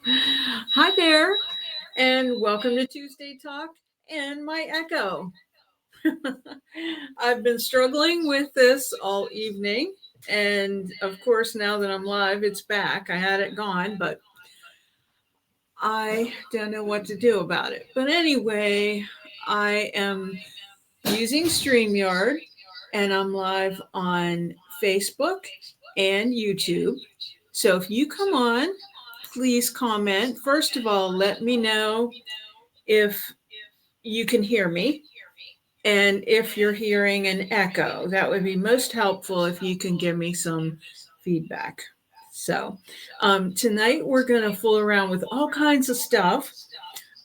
Hi there, and welcome to Tuesday Talk and my echo. I've been struggling with this all evening, and of course, now that I'm live, it's back. I had it gone, but I don't know what to do about it. But anyway, I am using StreamYard, and I'm live on Facebook and YouTube. So if you come on, please comment. First of all, let me know if you can hear me and if you're hearing an echo. That would be most helpful if you can give me some feedback. So, tonight we're going to fool around with all kinds of stuff,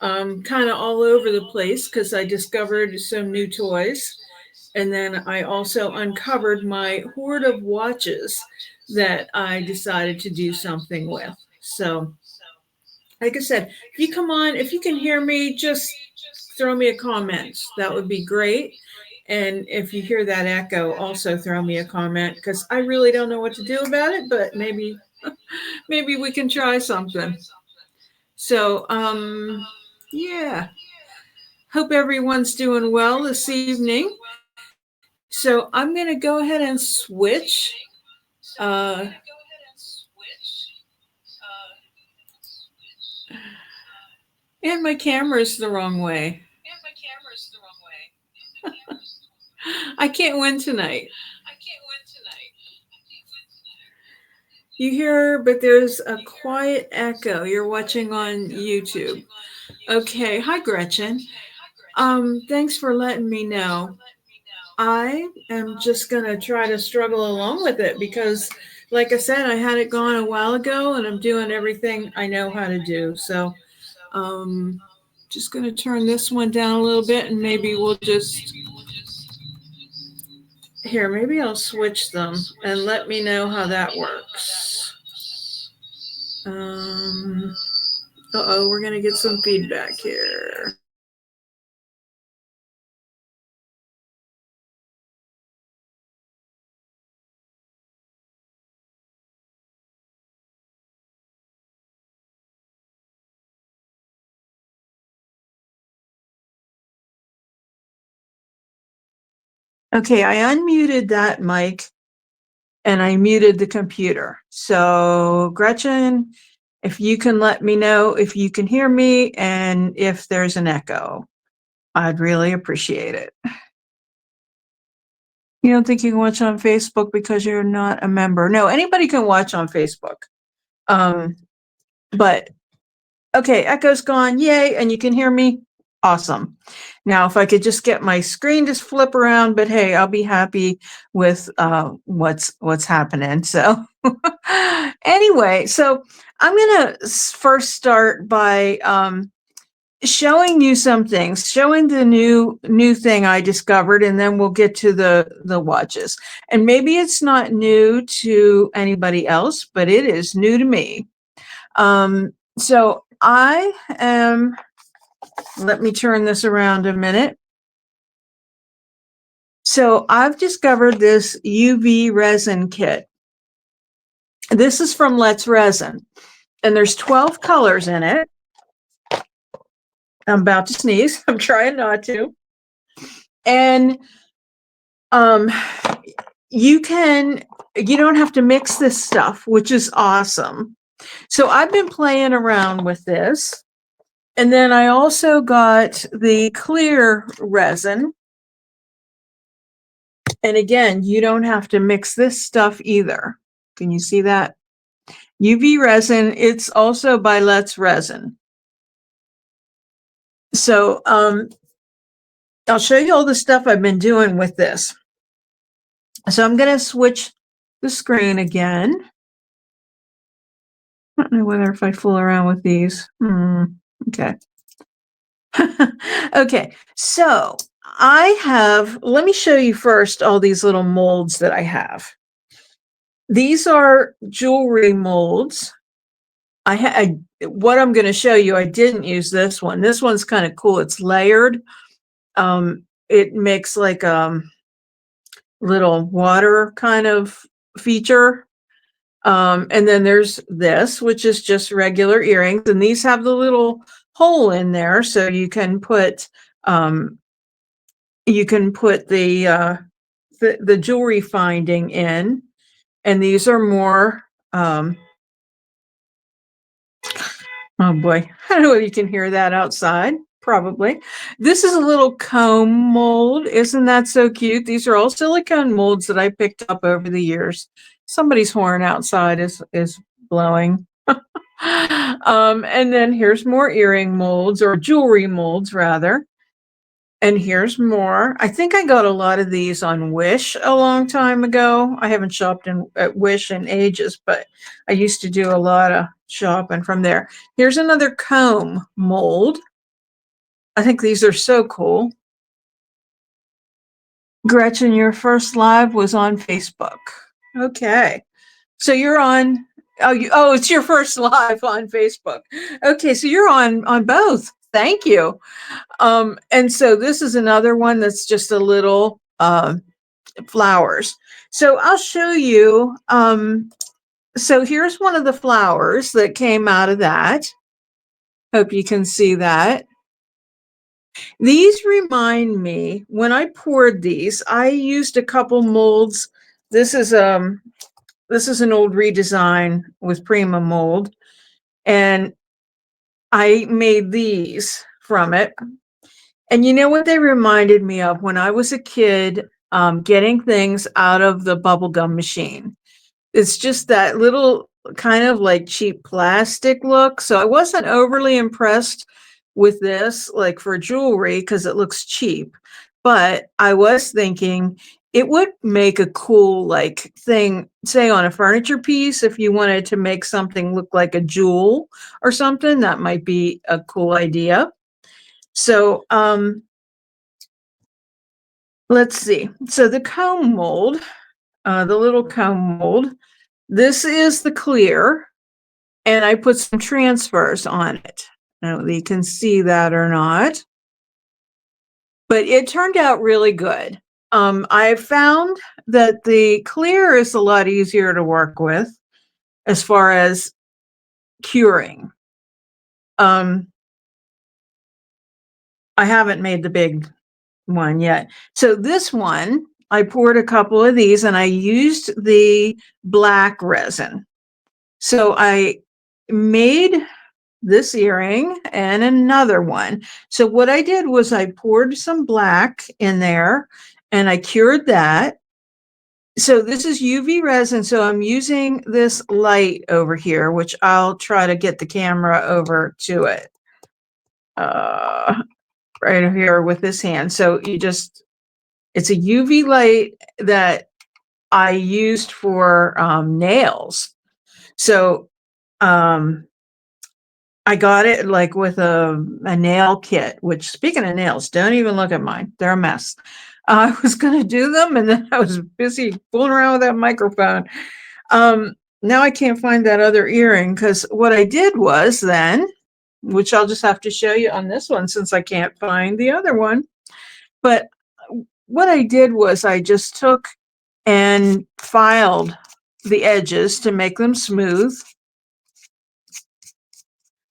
kind of all over the place because I discovered some new toys. And then I also uncovered my hoard of watches that I decided to do something with. So, like I said, if you come on, if you can hear me, just throw me a comment. That would be great. And if you hear that echo, also throw me a comment because I really don't know what to do about it, but maybe we can try something. So, yeah. Hope everyone's doing well this evening. So I'm gonna go ahead and switch. Uh, and my camera's the wrong way. I can't win tonight. You hear, but there's a quiet echo. You're watching on YouTube. Okay, hi Gretchen. Thanks for letting me know. I am just gonna try to struggle along with it because, like I said, I had it gone a while ago, and I'm doing everything I know how to do. So, um, just gonna turn this one down a little bit, and maybe we'll just here. Maybe I'll switch them and let me know how that works. Um, oh, we're gonna get some feedback here. Okay, I unmuted that mic and I muted the computer. So, Gretchen, if you can let me know if you can hear me and if there's an echo, I'd really appreciate it. You don't think you can watch on Facebook because you're not a member? No, anybody can watch on Facebook. Um, but okay, echo's gone. Yay. And you can hear me. Awesome. Now, if I could just get my screen to flip around, but hey, I'll be happy with what's happening. So anyway, so I'm gonna first start by showing you some things, showing the new thing I discovered, and then we'll get to the watches. And maybe it's not new to anybody else, but it is new to me. So I am, let me turn this around a minute. So I've discovered this UV resin kit. This is from Let's Resin, and there's 12 colors in it. I'm about to sneeze. I'm trying not to. And um, you don't have to mix this stuff, which is awesome. So I've been playing around with this. And then I also got the clear resin. And again, you don't have to mix this stuff either. Can you see that? UV resin, it's also by Let's Resin. So I'll show you all the stuff I've been doing with this. So I'm going to switch the screen again. I don't know whether if I fool around with these. Okay. Okay, so let me show you first all these little molds that I have. These are jewelry molds. What I'm going to show you, I didn't use this one. This one's kind of cool. It's layered. It makes like a little water kind of feature. And then there's this, which is just regular earrings, and these have the little hole in there, so um, you can put the jewelry finding in, and these are more. Oh boy, I don't know if you can hear that outside. Probably. This is a little comb mold. Isn't that so cute? These are all silicone molds that I picked up over the years. Somebody's horn outside is blowing. And then here's more earring molds, or jewelry molds rather. And here's more. I think I got a lot of these on Wish a long time ago. I haven't shopped at Wish in ages, but I used to do a lot of shopping from there. Here's another comb mold. I think these are so cool. Gretchen, your first live was on Facebook. Okay. So you're on it's your first live on Facebook. Okay, so you're on both. Thank you. And so this is another one that's just a little flowers. So I'll show you. So here's one of the flowers that came out of that. Hope you can see that. These remind me, when I poured these, I used a couple molds. This is an old redesign with Prima mold, and I made these from it. And you know what they reminded me of? When I was a kid, getting things out of the bubblegum machine. It's just that little kind of like cheap plastic look. So I wasn't overly impressed with this, like for jewelry, because it looks cheap. But I was thinking it would make a cool like thing, say on a furniture piece, if you wanted to make something look like a jewel or something, that might be a cool idea. So let's see. So the comb mold, the little comb mold, this is the clear, and I put some transfers on it. I don't know if you can see that or not, but it turned out really good. I found that the clear is a lot easier to work with as far as curing. I haven't made the big one yet. So this one, I poured a couple of these and I used the black resin. So I made this earring and another one. So what I did was I poured some black in there and I cured that. So this is UV resin. So I'm using this light over here, which I'll try to get the camera over to it. Right here with this hand. So it's a UV light that I used for nails. So I got it like with a nail kit, which, speaking of nails, don't even look at mine. They're a mess. I was going to do them, and then I was busy fooling around with that microphone. Now I can't find that other earring, because what I did was then, which I'll just have to show you on this one since I can't find the other one. But what I did was I just took and filed the edges to make them smooth.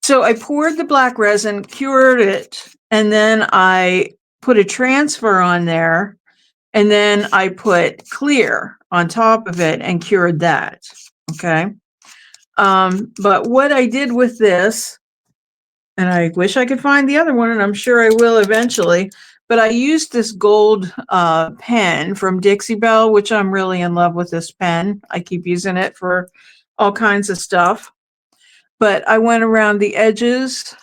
So I poured the black resin, cured it, and then I put a transfer on there, and then I put clear on top of it and cured that. Okay. But what I did with this, and I wish I could find the other one, and I'm sure I will eventually, but I used this gold pen from Dixie Belle, which I'm really in love with this pen. I keep using it for all kinds of stuff. But I went around the edges.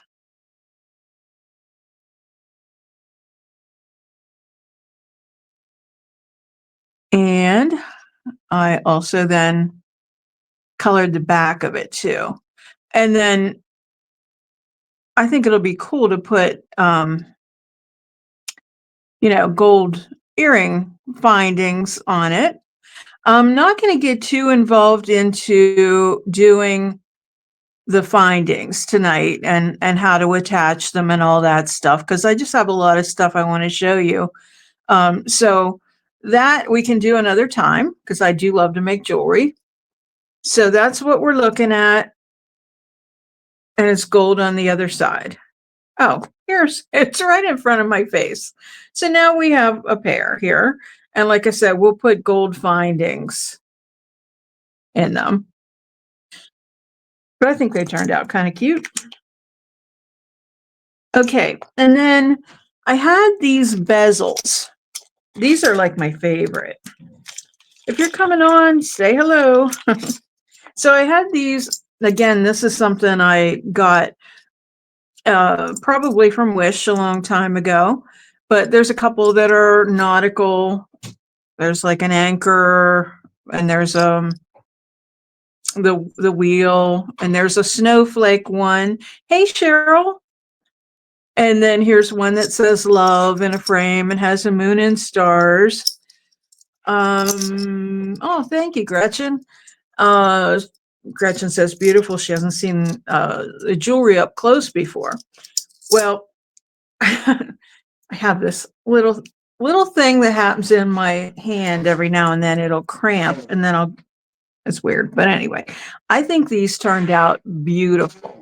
And I also then colored the back of it too. And then I think it'll be cool to put, gold earring findings on it. I'm not going to get too involved into doing the findings tonight and how to attach them and all that stuff, because I just have a lot of stuff I want to show you. So that we can do another time, because I do love to make jewelry. So that's what we're looking at. And it's gold on the other side. Oh, it's right in front of my face. So now we have a pair here. And like I said, we'll put gold findings in them. But I think they turned out kind of cute. Okay, and then I had these bezels. These are like my favorite. If you're coming on, say hello. So I had these, again, this is something I got probably from Wish a long time ago, but there's a couple that are nautical. There's like an anchor, and there's the wheel, and there's a snowflake one. Hey, Cheryl. And then here's one that says love in a frame and has a moon and stars. Oh, thank you, Gretchen. Gretchen says beautiful. She hasn't seen the jewelry up close before. Well, I have this little thing that happens in my hand every now and then. It'll cramp, and then it's weird. But anyway, I think these turned out beautiful.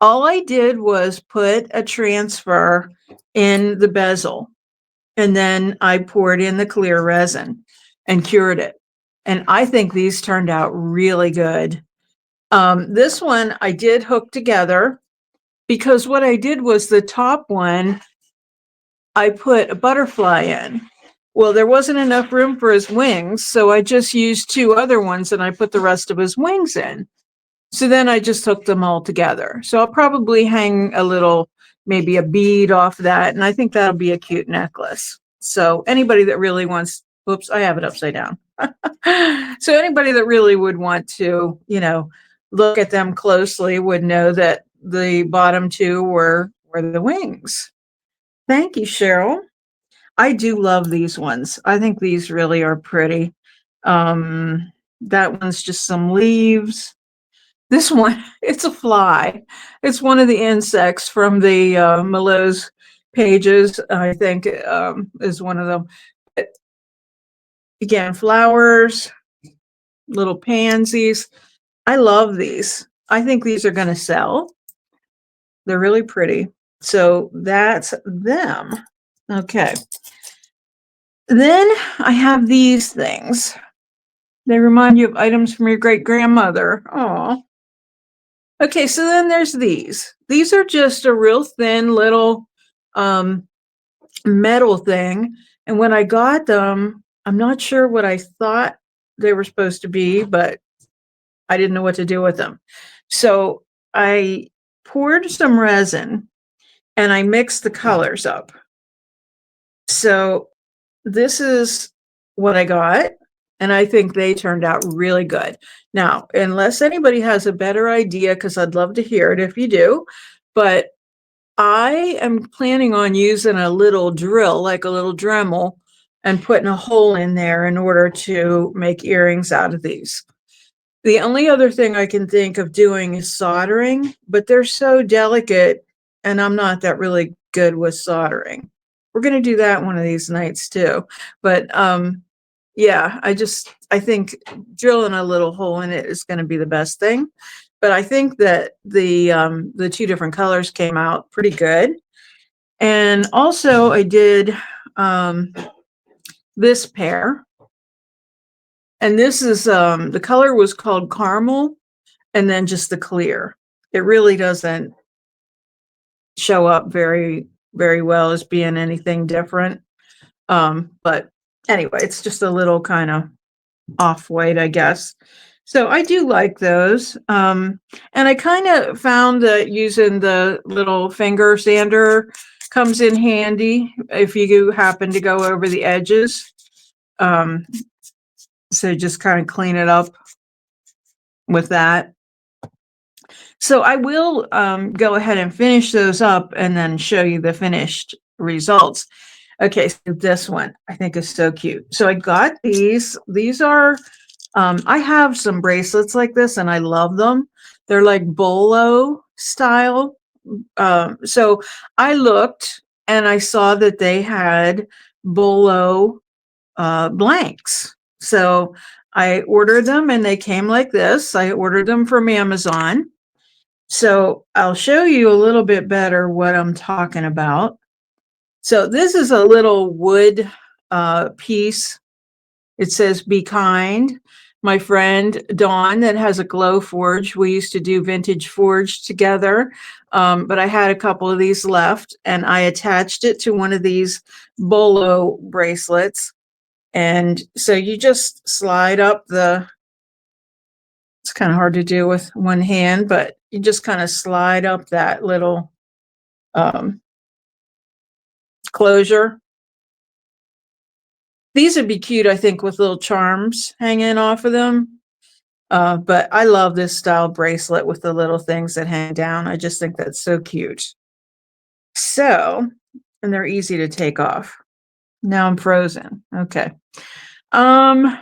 All I did was put a transfer in the bezel, and then I poured in the clear resin and cured it. And I think these turned out really good. This one I did hook together, because what I did was the top one, I put a butterfly in. Well, there wasn't enough room for his wings, so I just used two other ones and I put the rest of his wings in. So then I just hooked them all together. So I'll probably hang maybe a bead off that, and I think that'll be a cute necklace. So anybody that really wants, oops, I have it upside down. So anybody that really would want to, look at them closely would know that the bottom two were the wings. Thank you, Cheryl. I do love these ones. I think these really are pretty. That one's just some leaves. This one, it's a fly. It's one of the insects from the Malot's pages, I think, is one of them. But again, flowers, little pansies. I love these. I think these are going to sell. They're really pretty. So that's them. Okay. Then I have these things. They remind you of items from your great grandmother. Oh. Okay, so then there's these. These are just a real thin little metal thing. And when I got them, I'm not sure what I thought they were supposed to be, but I didn't know what to do with them. So I poured some resin and I mixed the colors up. So this is what I got, and I think they turned out really good. Now, unless anybody has a better idea, because I'd love to hear it if you do, but I am planning on using a little drill, like a little Dremel, and putting a hole in there in order to make earrings out of these. The only other thing I can think of doing is soldering, but they're so delicate, and I'm not that really good with soldering. We're going to do that one of these nights too. But yeah, I think drilling a little hole in it is going to be the best thing. But I think that the two different colors came out pretty good. And also I did this pair. And this is the color was called caramel, and then just the clear. It really doesn't show up very, very well as being anything different. But anyway, it's just a little kind of off-white, I guess. So I do like those. And I kind of found that using the little finger sander comes in handy if you happen to go over the edges. So just kind of clean it up with that. So I will go ahead and finish those up and then show you the finished results. Okay, so this one I think is so cute. So I got these. These are, I have some bracelets like this and I love them. They're like bolo style. So I looked and I saw that they had bolo blanks. So I ordered them and they came like this. I ordered them from Amazon. So I'll show you a little bit better what I'm talking about. So this is a little wood piece. It says "Be kind." My friend Dawn, that has a glow forge, we used to do vintage forge together. But I had a couple of these left, and I attached it to one of these bolo bracelets. And so you just slide up the. It's kind of hard to do with one hand, but you just kind of slide up that little um, closure. These would be cute, I think, with little charms hanging off of them. But I love this style bracelet with the little things that hang down. I just think that's so cute. So, and they're easy to take off. Now I'm frozen. Okay. Um,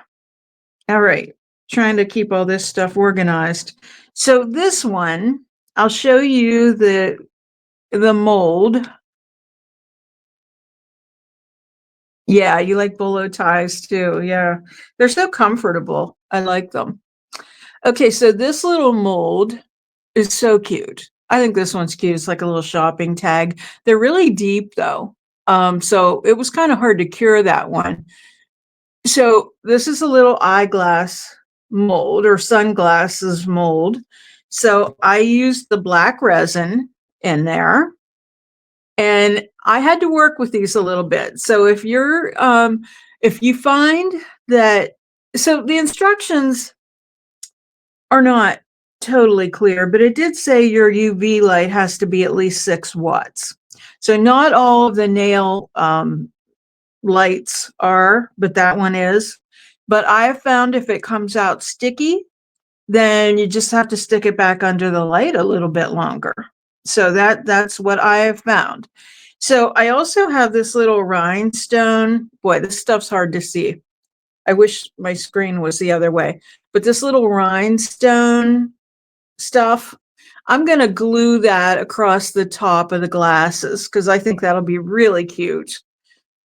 all right. Trying to keep all this stuff organized. So this one, I'll show you the mold. Yeah, you like bolo ties too. Yeah. They're so comfortable. I like them. Okay, so this little mold is so cute. I think this one's cute. It's like a little shopping tag. They're really deep though. So it was kind of hard to cure that one. So this is a little eyeglass mold or sunglasses mold. So I used the black resin in there, and I had to work with these a little bit. So if you find that, so the instructions are not totally clear, but it did say your UV light has to be at least 6 watts. So not all of the nail lights are, but that one is. But I have found if it comes out sticky, then you just have to stick it back under the light a little bit longer. So that's what I have found. So I also have this little rhinestone. Boy, this stuff's hard to see. I wish my screen was the other way. But this little rhinestone stuff, I'm going to glue that across the top of the glasses because I think that'll be really cute.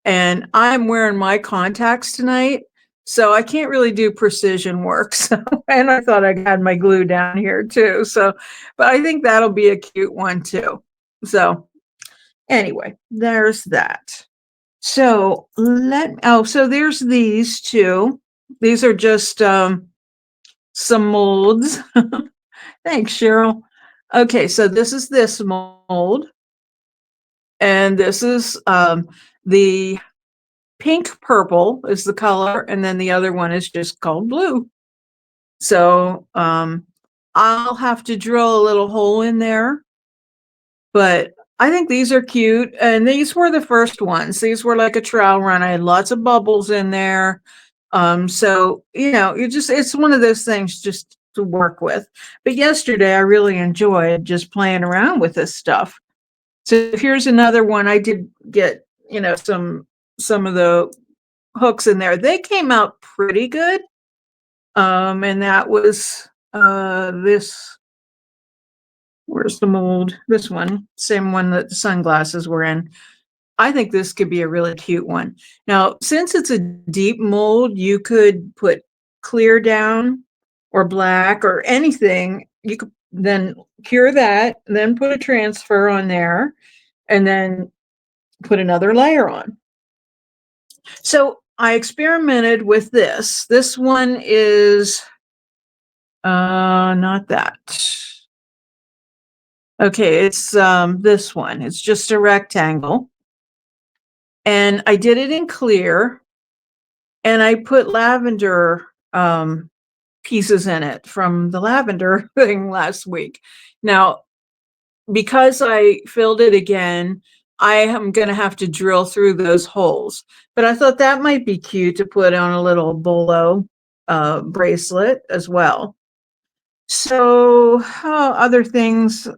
And I'm wearing my contacts tonight, so I can't really do precision work. So, and I thought I had my glue down here too. So, but I think that'll be a cute one too. So anyway, there's that. So so there's these two. These are just some molds. Thanks, Cheryl. Okay, so this is this mold, and this is the pink purple is the color, and then the other one is just called blue. So I'll have to drill a little hole in there, but I think these are cute. And these were the first ones. These were like a trial run. I had lots of bubbles in there. So it's one of those things just to work with. But yesterday I really enjoyed just playing around with this stuff. So here's another one. I did get, some of the hooks in there. They came out pretty good. And that was this. Where's the mold? This one, same one that the sunglasses were in. I think this could be a really cute one. Now, since it's a deep mold, you could put clear down or black or anything. You could then cure that, then put a transfer on there, and then put another layer on. So I experimented with this. This one is not that. Okay, it's this one. It's just a rectangle. And I did it in clear, and I put lavender pieces in it from the lavender thing last week. Now, because I filled it again, I am going to have to drill through those holes. But I thought that might be cute to put on a little bolo bracelet as well. So other things,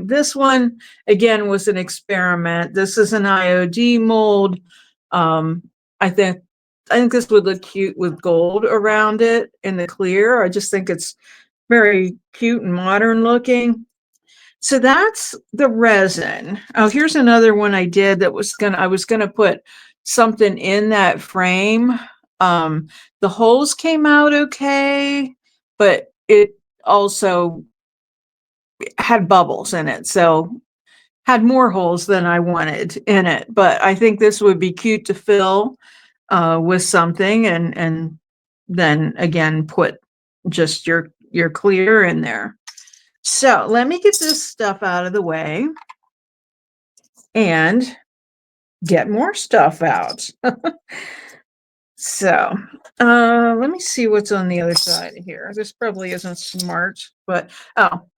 this one again was an experiment. This is an IOD mold. I think this would look cute with gold around it in the clear. I just think it's very cute and modern looking. So that's the resin. Oh, here's another one I did that I was gonna put something in that frame. The holes came out okay, but it also had bubbles in it, so had more holes than I wanted in it. But I think this would be cute to fill with something, and then again put just your clear in there. So let me get this stuff out of the way and get more stuff out. So let me see what's on the other side of here. This probably isn't smart, but oh,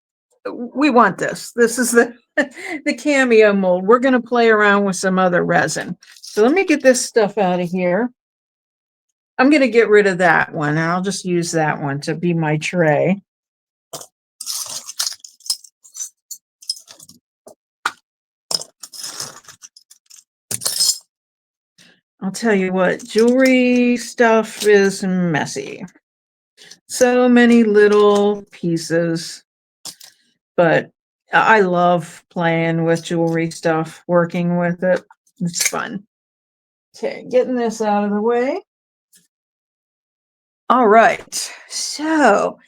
we want this. This is the the cameo mold. We're going to play around with some other resin. So let me get this stuff out of here. I'm going to get rid of that one, and I'll just use that one to be my tray. I'll tell you what, jewelry stuff is messy. So many little pieces, but I love playing with jewelry stuff, working with it. It's fun. Okay, getting this out of the way. All right, so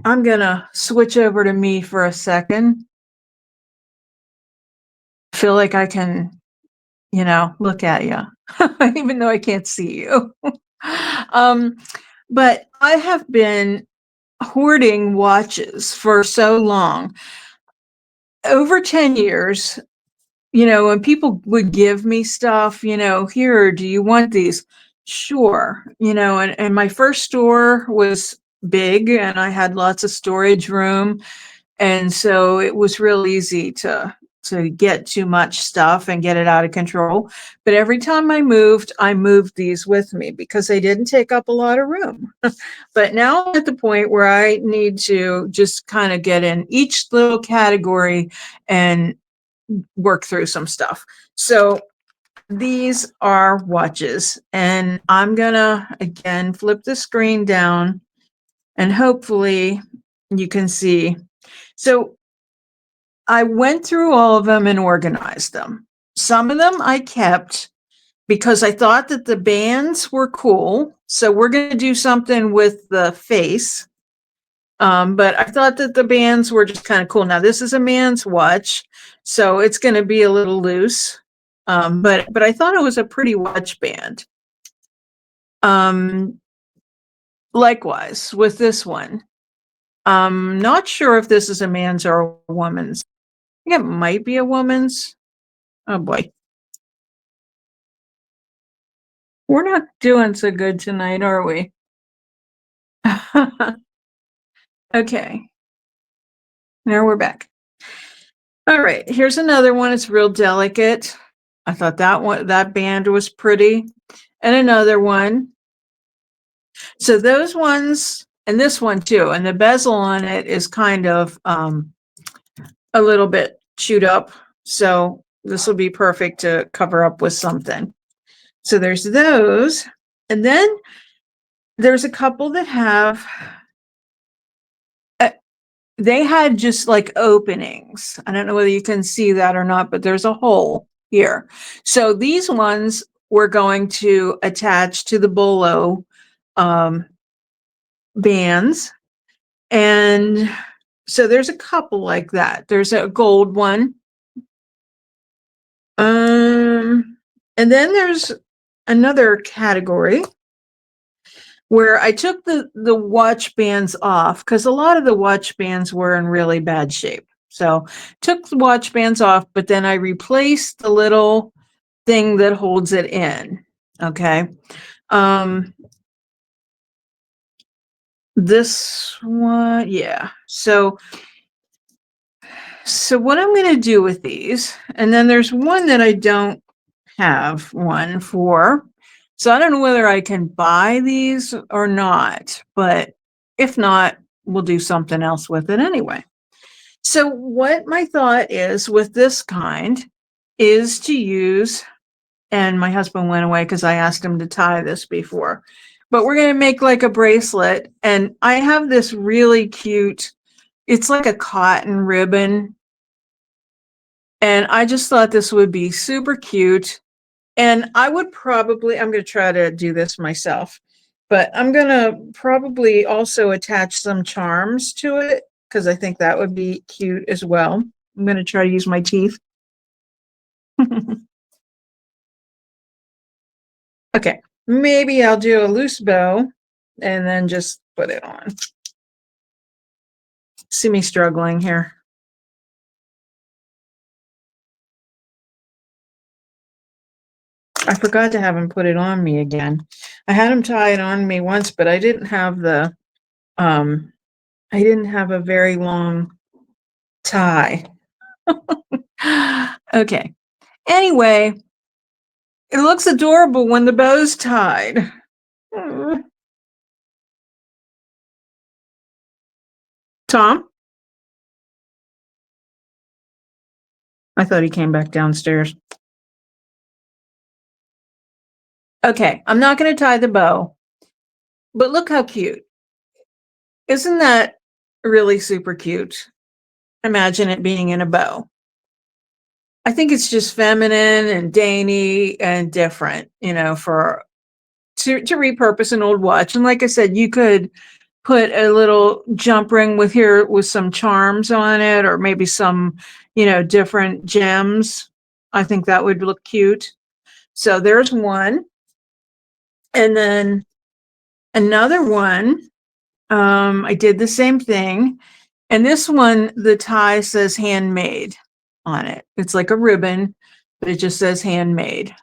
I'm gonna switch over to me for a second. Feel like I can, look at you, even though I can't see you. um, but I have been hoarding watches for so long, over 10 years. When people would give me stuff, here, do you want these? Sure. And my first store was big and I had lots of storage room. And so it was real easy to get too much stuff and get it out of control. But every time I moved these with me because they didn't take up a lot of room. But now I'm at the point where I need to just kind of get in each little category and work through some stuff. So these are watches, and I'm gonna again flip the screen down and hopefully you can see. So I went through all of them and organized them. Some of them I kept because I thought that the bands were cool. So we're going to do something with the face. But I thought that the bands were just kind of cool. Now, this is a man's watch, so it's going to be a little loose. But I thought it was a pretty watch band. Likewise with this one. Not sure if this is a man's or a woman's. I think it might be a woman's. Oh boy. We're not doing so good tonight, are we? Okay. Now we're back. All right, here's another one. It's real delicate. I thought that band was pretty. And another one. So those ones, and this one too, and the bezel on it is kind of a little bit chewed up. So this will be perfect to cover up with something. So there's those. And then there's a couple that have, they had just like openings. I don't know whether you can see that or not, but there's a hole here. So these ones we're going to attach to the bolo bands. And so there's a couple like that. There's a gold one. And then there's another category where I took the watch bands off because a lot of the watch bands were in really bad shape. So took the watch bands off, but then I replaced the little thing that holds it in. Okay. This one, yeah. So what I'm going to do with these, and then there's one that I don't have one for. So I don't know whether I can buy these or not, but if not, we'll do something else with it anyway. So what my thought is with this kind is to use, and my husband went away because I asked him to tie this before, but we're going to make like a bracelet. And I have this really cute, it's like a cotton ribbon. And I just thought this would be super cute. And I would probably, I'm going to try to do this myself, but I'm going to probably also attach some charms to it because I think that would be cute as well. I'm going to try to use my teeth. Okay, maybe I'll do a loose bow and then just put it on. See me struggling here. I forgot to have him put it on me again. I had him tie it on me once, but I didn't have I didn't have a very long tie. Okay. Anyway, it looks adorable when the bow's tied. Tom? I thought he came back downstairs. Okay, I'm not going to tie the bow, but look how cute. Isn't that really super cute? Imagine it being in a bow. I think it's just feminine and dainty and different, for to repurpose an old watch. And like I said, you could put a little jump ring with some charms on it, or maybe some, different gems. I think that would look cute. So there's one. And then another one, I did the same thing. And this one, the tie says handmade on it. It's like a ribbon, but it just says handmade.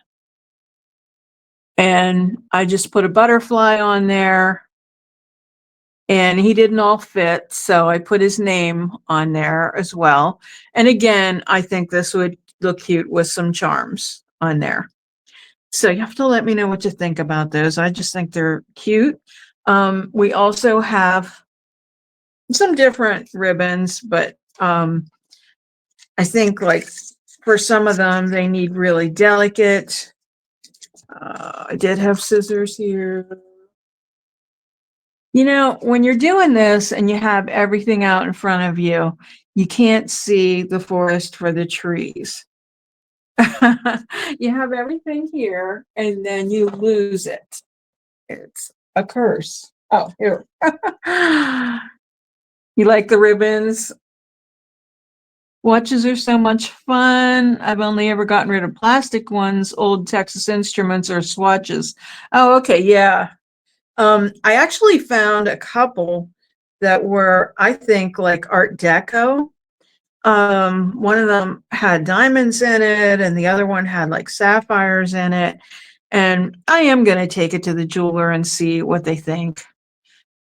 And I just put a butterfly on there, and he didn't all fit, so I put his name on there as well. And again, I think this would look cute with some charms on there. So you have to let me know what you think about those. I just think they're cute. We also have some different ribbons, but I think like for some of them, they need really delicate. I did have scissors here. When you're doing this and you have everything out in front of you, you can't see the forest for the trees. You have everything here and then you lose it. It's a curse. Oh, here. You like the ribbons? Watches are so much fun. I've only ever gotten rid of plastic ones, old Texas Instruments or swatches. Oh, okay, yeah. I actually found a couple that were, I think, like Art Deco. One of them had diamonds in it, and the other one had like sapphires in it. And I am going to take it to the jeweler and see what they think.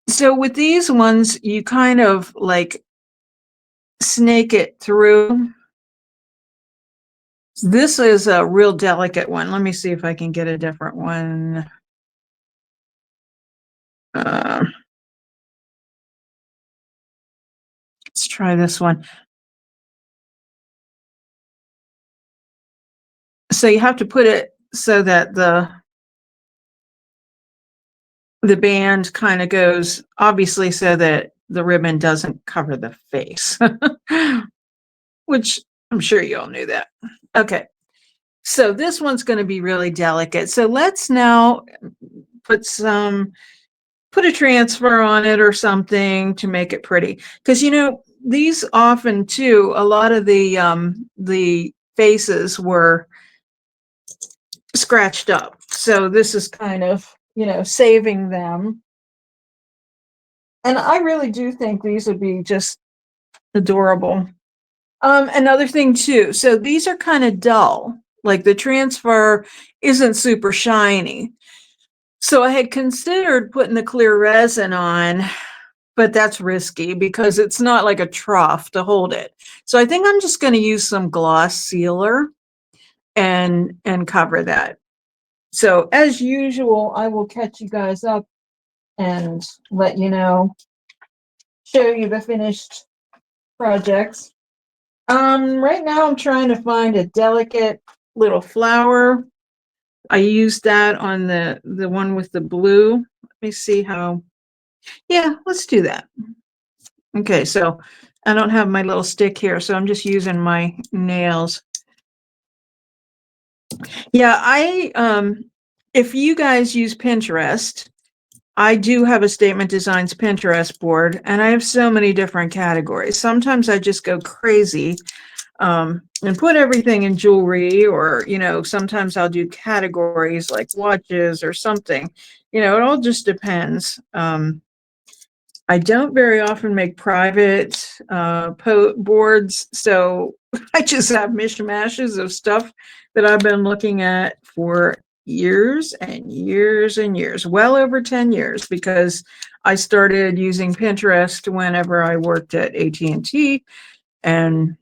So with these ones, you kind of like snake it through. This is a real delicate one. Let me see if I can get a different one. Let's try this one. So you have to put it so that the band kind of goes, obviously, so that the ribbon doesn't cover the face, which I'm sure you all knew that. Okay. So this one's going to be really delicate. So let's now put a transfer on it or something to make it pretty. Because, these often too, a lot of the faces were scratched up. So this is kind of, saving them. And I really do think these would be just adorable. Another thing too, so these are kind of dull. Like the transfer isn't super shiny. So I had considered putting the clear resin on, but that's risky because it's not like a trough to hold it. So I think I'm just going to use some gloss sealer and cover that. So as usual, I will catch you guys up and let you know, show you the finished projects. Right now I'm trying to find a delicate little flower. I used that on the one with the blue. Let me see how, yeah, let's do that. Okay, so I don't have my little stick here, so I'm just using my nails. Yeah, if you guys use Pinterest, I do have a Statement Designs Pinterest board, and I have so many different categories. Sometimes I just go crazy and put everything in jewelry, or, sometimes I'll do categories like watches or something. It all just depends. I don't very often make private boards, so I just have mishmashes of stuff that I've been looking at for years and years and years, well over 10 years, because I started using Pinterest whenever I worked at AT&T, and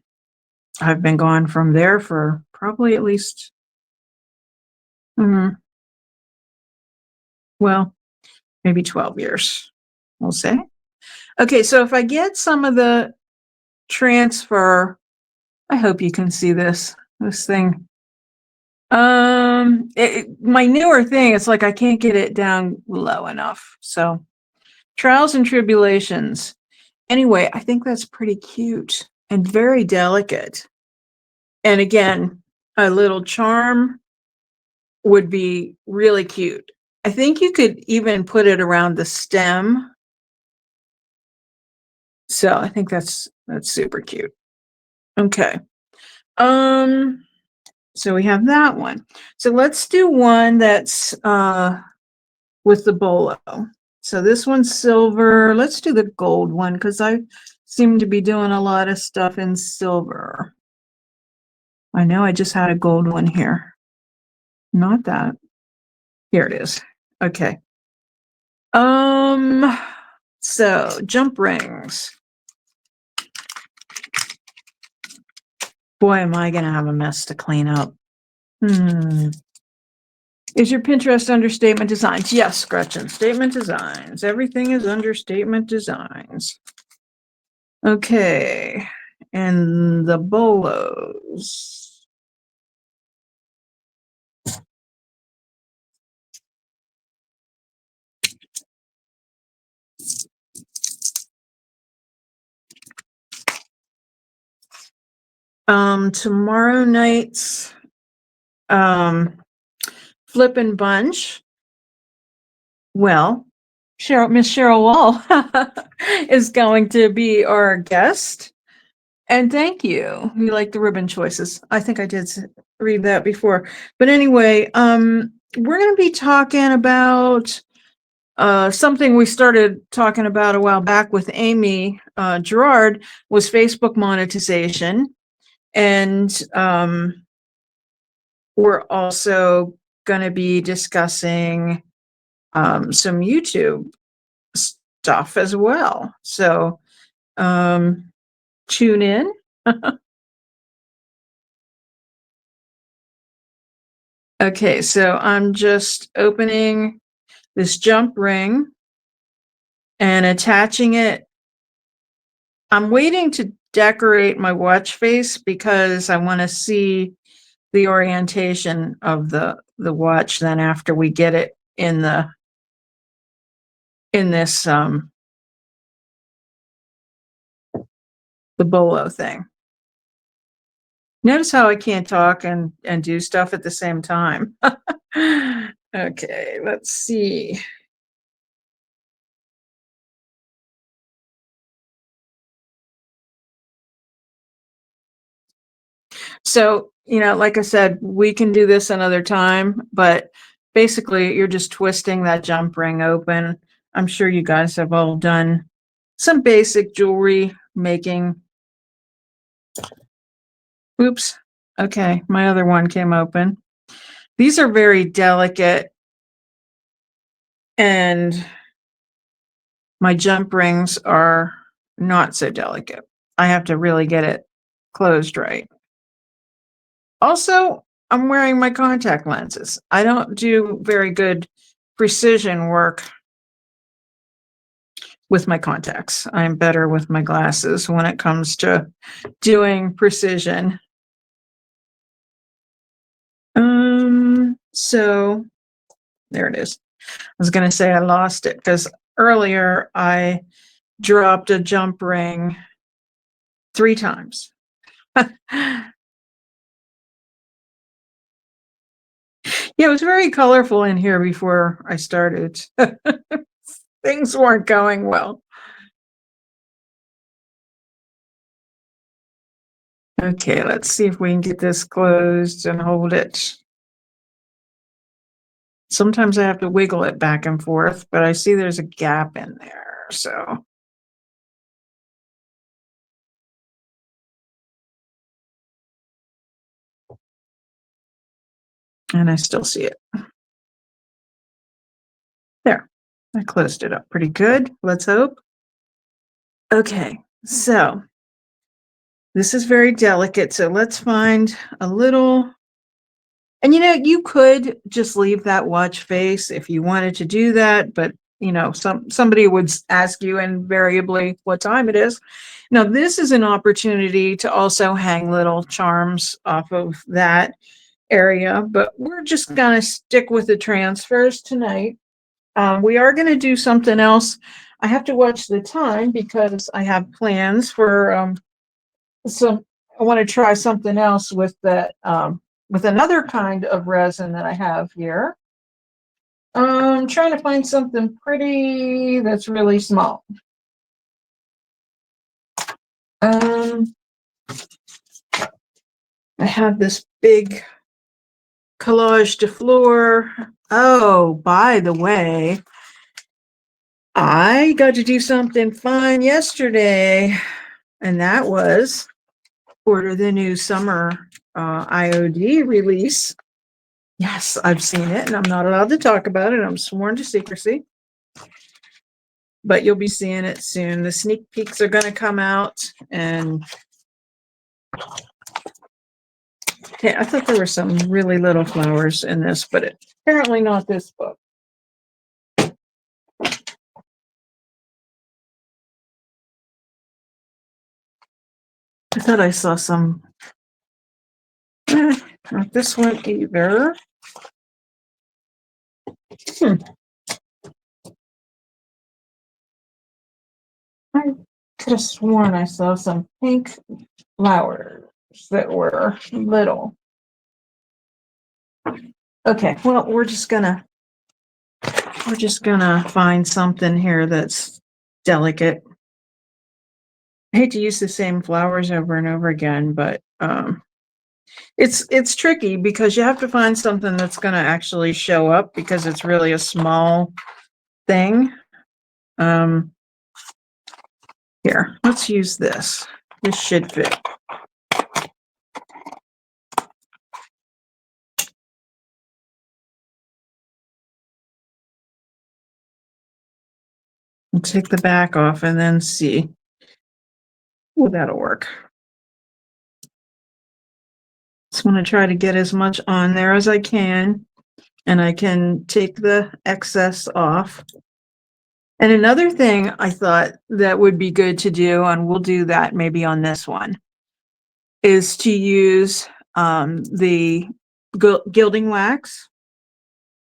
I've been gone from there for probably at least, mm, well, maybe 12 years, we'll say. Okay, so if I get some of the transfer, I hope you can see this thing. My newer thing, it's like I can't get it down low enough. So trials and tribulations. Anyway, I think that's pretty cute and very delicate. And again, a little charm would be really cute. I think you could even put it around the stem. So I think that's super cute. Okay. Um, so we have that one. So let's do one that's with the bolo. So this one's silver. Let's do the gold one because I seem to be doing a lot of stuff in silver. I know I just had a gold one here. Not that. Here it is. Okay. So jump rings. Boy, am I gonna have a mess to clean up. Is your Pinterest under Statement Designs? Yes, Gretchen. Statement Designs. Everything is under Statement Designs. Okay. And the bolos. Tomorrow night's Flippin' Bunch. Well, Miss Cheryl Wall is going to be our guest. And thank you. We like the ribbon choices. I think I did read that before. But anyway, we're going to be talking about something we started talking about a while back with Amy Gerard, was Facebook monetization. And we're also going to be discussing some YouTube stuff as well. So tune in. Okay, so I'm just opening this jump ring and attaching it. I'm waiting to decorate my watch face because I want to see the orientation of the watch then after we get it in this the bolo thing. Notice how I can't talk and do stuff at the same time. Okay, let's see. So, like I said, we can do this another time, but basically you're just twisting that jump ring open. I'm sure you guys have all done some basic jewelry making. Oops. Okay, my other one came open. These are very delicate, and my jump rings are not so delicate. I have to really get it closed right. Also, I'm wearing my contact lenses. I don't do very good precision work with my contacts. I'm better with my glasses when it comes to doing precision. So there it is. I was going to say I lost it because earlier I dropped a jump ring 3 times. Yeah, it was very colorful in here before I started. Things weren't going well. Okay, let's see if we can get this closed and hold it. Sometimes I have to wiggle it back and forth, but I see there's a gap in there, so. And I still see it. There, I closed it up pretty good, let's hope. Okay, so this is very delicate, so let's find a little. And you could just leave that watch face if you wanted to do that, but somebody would ask you invariably what time it is. Now, this is an opportunity to also hang little charms off of that area, but we're just gonna stick with the transfers tonight. We are gonna do something else. I have to watch the time because I have plans for some. I want to try something else with that with another kind of resin that I have here. I'm trying to find something pretty that's really small. Um, I have this big collage de fleur. Oh, by the way, I got to do something fun yesterday, and that was order the new summer IOD release. Yes, I've seen it, and I'm not allowed to talk about it. I'm sworn to secrecy. But you'll be seeing it soon. The sneak peeks are going to come out, and okay, I thought there were some really little flowers in this, but apparently not this book. I thought I saw some. Not this one either. I could have sworn I saw some pink flowers that were little. Okay, well, we're just gonna find something here that's delicate. I hate to use the same flowers over and over again, but it's tricky because you have to find something that's going to actually show up because it's really a small thing. Here, let's use this. This should fit. We'll take the back off and then see. Oh, that'll work. Just want to try to get as much on there as I can, and I can take the excess off. And another thing I thought that would be good to do, and we'll do that maybe on this one, is to use the gilding wax,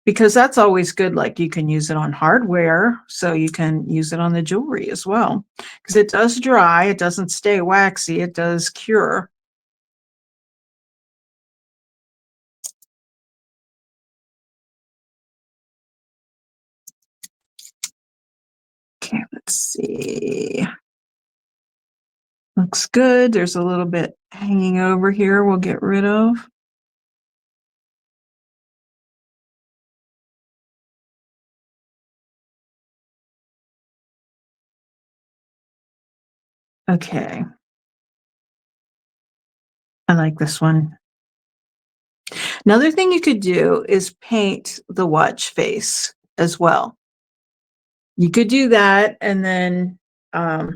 because that's always good. Like, you can use it on hardware, so you can use it on the jewelry as well, because it does dry, it doesn't stay waxy, it does cure. Okay, let's see. Looks good. There's a little bit hanging over here we'll get rid of. Okay. I like this one. Another thing you could do is paint the watch face as well. You could do that, and then I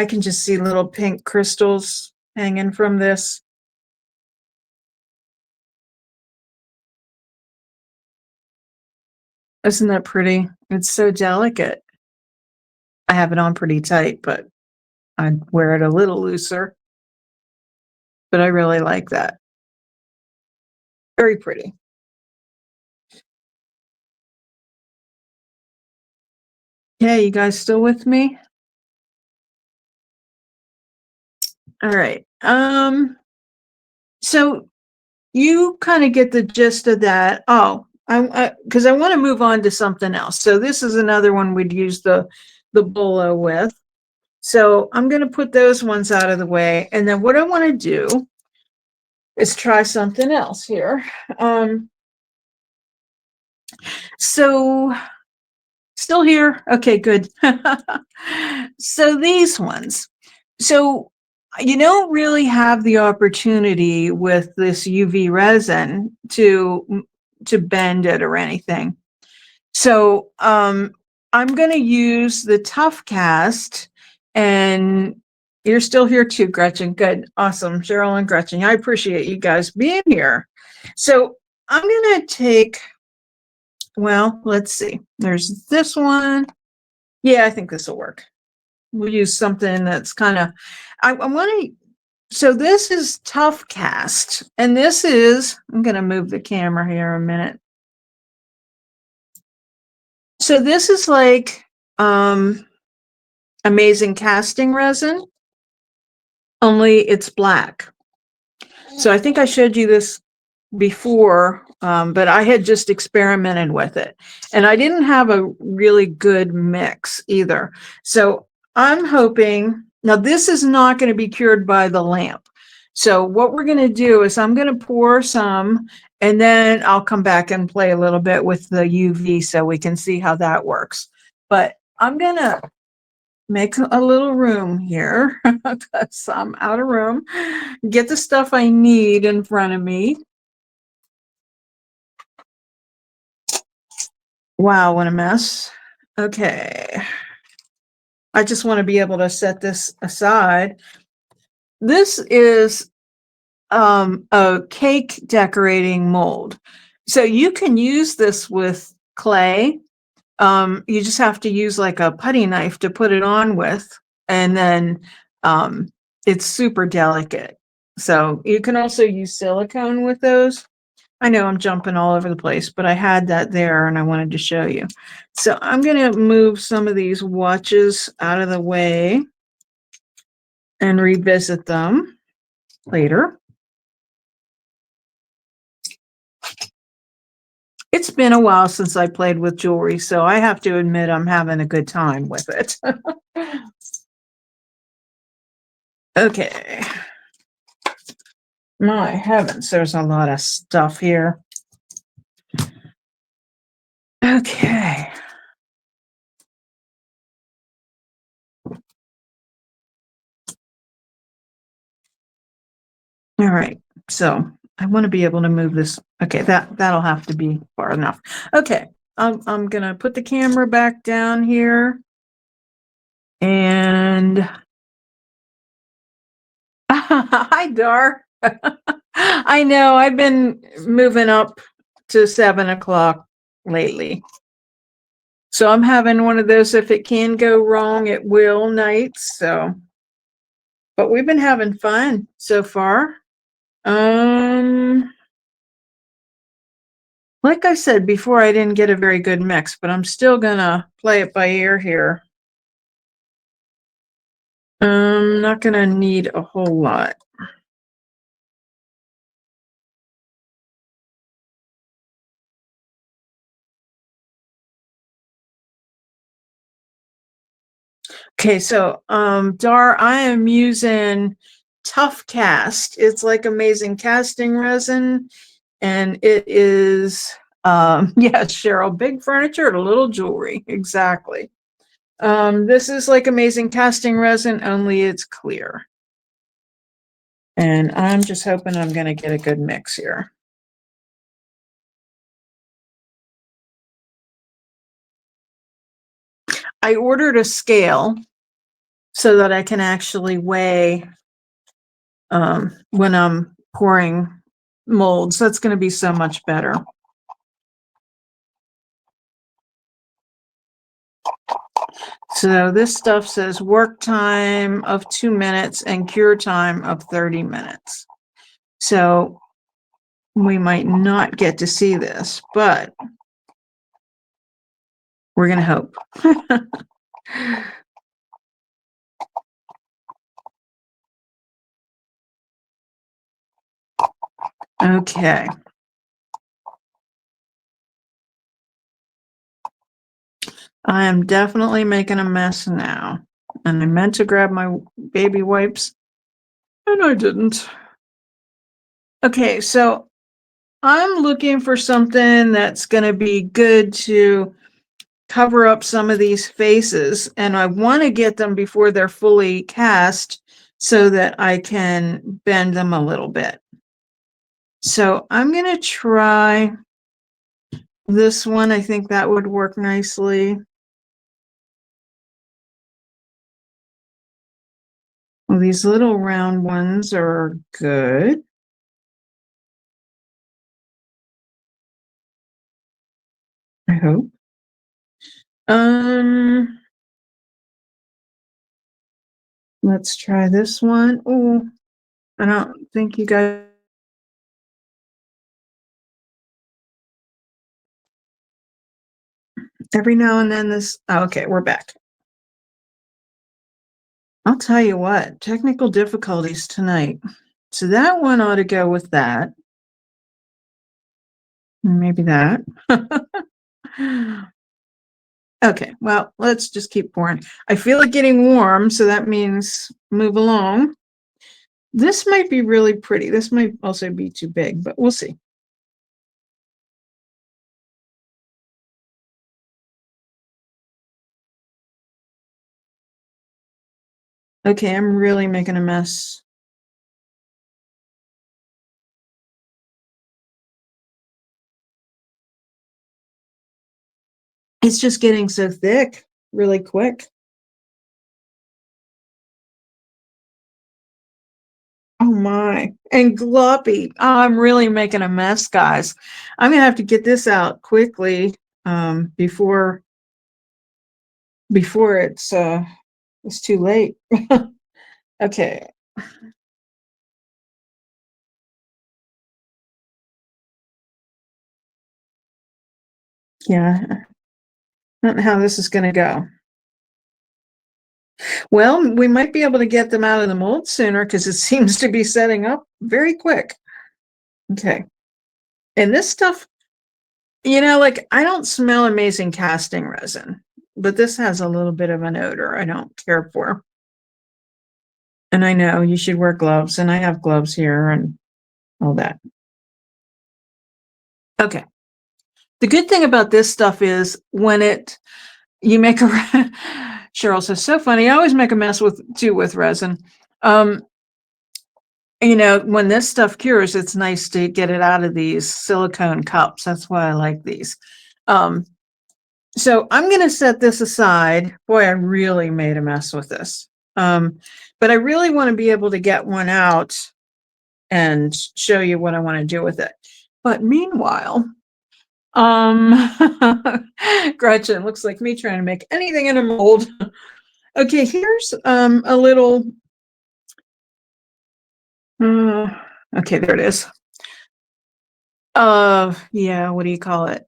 can just see little pink crystals hanging from this. Isn't that pretty? It's so delicate. I have it on pretty tight, but I'd wear it a little looser. But I really like that. Very pretty. Okay, you guys still with me? All right. So you kind of get the gist of that. Oh, because I want to move on to something else. So this is another one we'd use the bolo with. So I'm going to put those ones out of the way. And then what I want to do is try something else here. So still here. Okay, good. So these ones. So you don't really have the opportunity with this UV resin to bend it or anything. So I'm going to use the tough cast, and you're still here too, Gretchen. Good. Awesome. Cheryl and Gretchen. I appreciate you guys being here. So I'm going to take, well, let's see. There's this one. Yeah, I think this will work. We'll use something that's kind of, I want to, so this is tough cast, and this is, I'm going to move the camera here a minute. So this is like amazing casting resin, only it's black. So I think I showed you this before, but I had just experimented with it, and I didn't have a really good mix either. So I'm hoping, now this is not going to be cured by the lamp. So what we're going to do is I'm going to pour some, and then I'll come back and play a little bit with the UV so we can see how that works. But I'm going to make a little room here because I'm out of room. Get the stuff I need in front of me. Wow, what a mess. Okay. I just want to be able to set this aside. This is a cake decorating mold. So you can use this with clay. You just have to use like a putty knife to put it on with, and then it's super delicate. So you can also use silicone with those. I know I'm jumping all over the place, but I had that there and I wanted to show you. So I'm going to move some of these watches out of the way and revisit them later. It's been a while since I played with jewelry, so I have to admit I'm having a good time with it. Okay. My heavens, there's a lot of stuff here. Okay. All right. So I want to be able to move this. Okay, that'll have to be far enough. Okay. I'm gonna put the camera back down here. And hi, Dar. I know I've been moving up to 7 o'clock lately. So I'm having one of those, if it can go wrong, it will nights. So, but we've been having fun so far. Like I said before, I didn't get a very good mix, but I'm still gonna play it by ear here. I'm not gonna need a whole lot. Okay, so Dar, I am using Tough Cast. It's like amazing casting resin, and it is yeah, Cheryl, big furniture to little jewelry. Exactly. This is like amazing casting resin, only it's clear. And I'm just hoping I'm gonna get a good mix here. I ordered a scale so that I can actually weigh when I'm pouring molds. That's going to be so much better. So this stuff says work time of 2 minutes and cure time of 30 minutes. So we might not get to see this, but we're going to hope. Okay. I am definitely making a mess now. And I meant to grab my baby wipes, and I didn't. Okay, so I'm looking for something that's going to be good to cover up some of these faces, and I want to get them before they're fully cast so that I can bend them a little bit. So I'm going to try this one. I think that would work nicely. Well, these little round ones are good. I hope. Um, let's try this one. Oh, I don't think you guys. Every now and then this. Oh, okay, we're back. I'll tell you what, technical difficulties tonight. So that one ought to go with that. Maybe that. Okay, well, let's just keep pouring. I feel it getting warm, so that means move along. This might be really pretty. This might also be too big, but we'll see. Okay, I'm really making a mess. It's just getting so thick really quick. Oh my. And gloppy. Oh, I'm really making a mess, guys. I'm gonna have to get this out quickly before it's too late. Okay. Yeah. I don't know how this is gonna go. Well, we might be able to get them out of the mold sooner because it seems to be setting up very quick. Okay. And this stuff, like I don't smell amazing casting resin, but this has a little bit of an odor I don't care for. And I know you should wear gloves, and I have gloves here and all that. Okay. The good thing about this stuff is you make a Cheryl says, so funny. I always make a mess with resin. When this stuff cures, it's nice to get it out of these silicone cups. That's why I like these. So I'm going to set this aside. Boy, I really made a mess with this. But I really want to be able to get one out and show you what I want to do with it. But meanwhile, Gretchen, looks like me trying to make anything in a mold. Okay, here's a little. Okay, there it is. Yeah, what do you call it?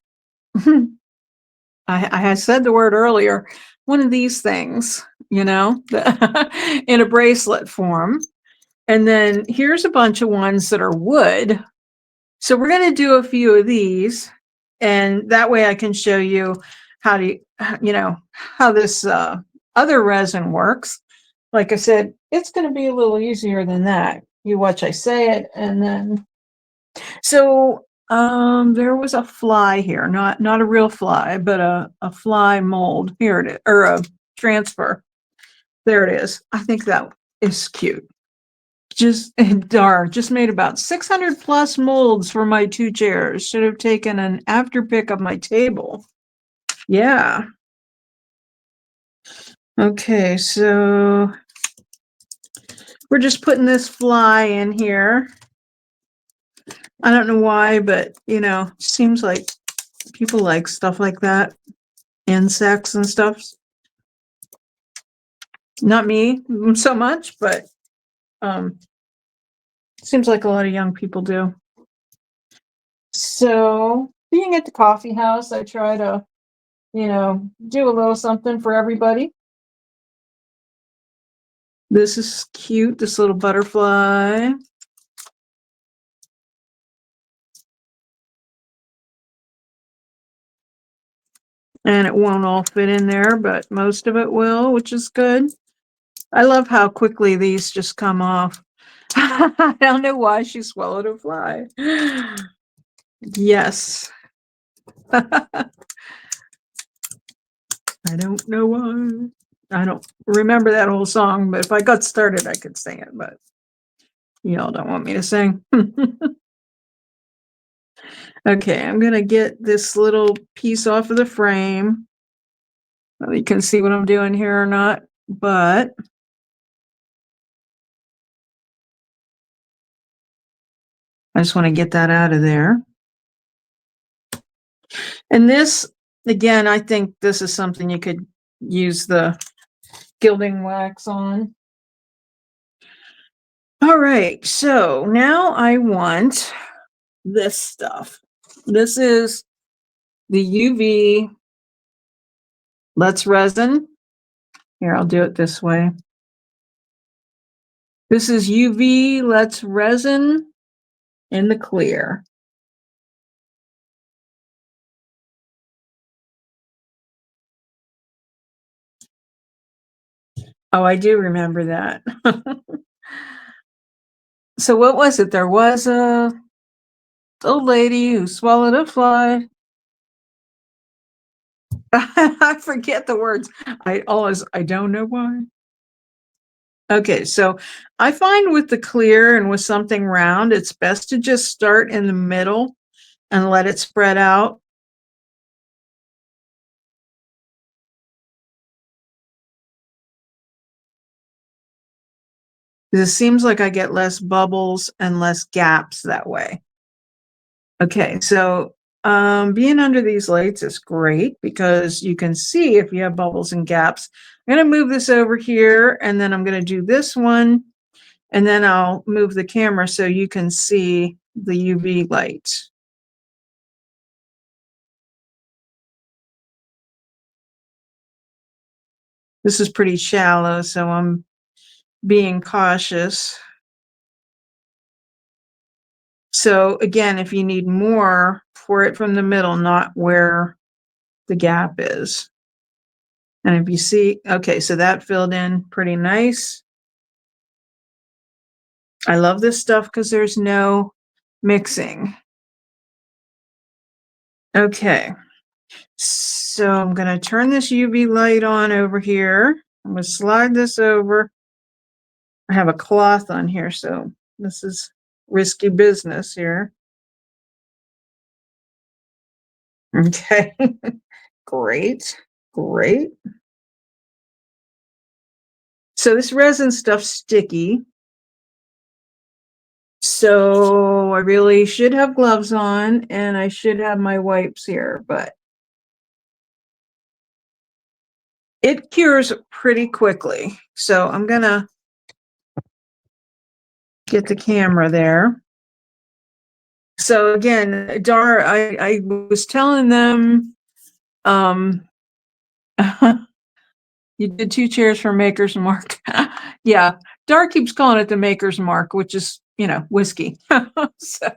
I had said the word earlier. One of these things, in a bracelet form. And then here's a bunch of ones that are wood. So we're going to do a few of these, and that way I can show you how this other resin works. Like I said, it's going to be a little easier than that. You watch I say it, and then so there was a fly here, not a real fly, but a fly mold. Here it is, or a transfer. There it is. I think that is cute. Just darn, just made about 600 plus molds for my 2 chairs. Should have taken an after pick of my table. Yeah. Okay, so we're just putting this fly in here. I don't know why, but seems like people like stuff like that. Insects and stuff. Not me so much, but seems like a lot of young people do. So being at the coffee house, I try to, do a little something for everybody. This is cute, this little butterfly. And it won't all fit in there, but most of it will, which is good. I love how quickly these just come off. I don't know why she swallowed a fly. Yes. I don't know why. I don't remember that whole song, but if I got started, I could sing it, but y'all don't want me to sing. Okay, I'm going to get this little piece off of the frame. Well, you can see what I'm doing here or not, but I just want to get that out of there. And this, again, I think this is something you could use the gilding wax on. All right, so now I want this stuff. This is the UV Let's Resin. Here, I'll do it this way. This is UV Let's Resin in the clear. Oh, I do remember that. So what was it? There was a old lady who swallowed a fly. I forget the words. I don't know why. Okay, so I find with the clear and with something round, it's best to just start in the middle and let it spread out. It seems like I get less bubbles and less gaps that way. Okay, so being under these lights is great because you can see if you have bubbles and gaps. I'm going to move this over here, and then I'm going to do this one, and then I'll move the camera so you can see the UV light. This is pretty shallow, so I'm being cautious. So again, if you need more, pour it from the middle, not where the gap is. And if you see, okay, so that filled in pretty nice. I love this stuff because there's no mixing. Okay, so I'm going to turn this UV light on over here. I'm going to slide this over. I have a cloth on here, so this is risky business here. Okay, great, great. So this resin stuff's sticky. So I really should have gloves on and I should have my wipes here, but it cures pretty quickly. So I'm gonna get the camera there. So again, I was telling them, you did 2 chairs for Maker's Mark. Yeah, Dar keeps calling it the Maker's Mark, which is, whiskey. So,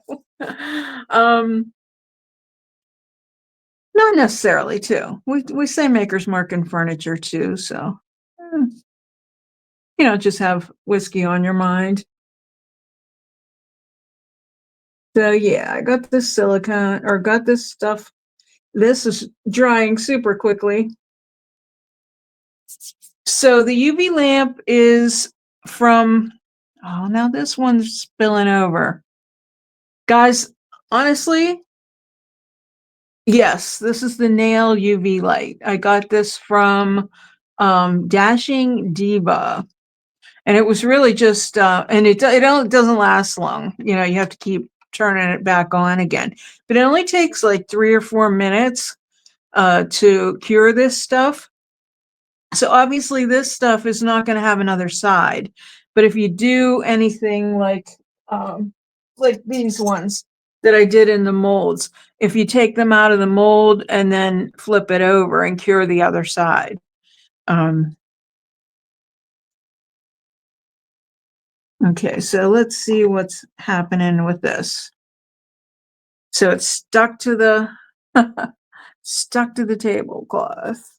not necessarily too. We say Maker's Mark in furniture too, so just have whiskey on your mind. So yeah, I got this silicone or got this stuff. This is drying super quickly. So the UV lamp is from, oh, now this one's spilling over. Guys, honestly, yes, this is the Nail UV light. I got this from Dashing Diva. And it was really just, and it doesn't last long. You have to keep turning it back on again. But it only takes like 3 or 4 minutes to cure this stuff. So obviously this stuff is not going to have another side. But if you do anything like these ones that I did in the molds, if you take them out of the mold and then flip it over and cure the other side. Okay, so let's see what's happening with this. So it's stuck to the stuck to the tablecloth.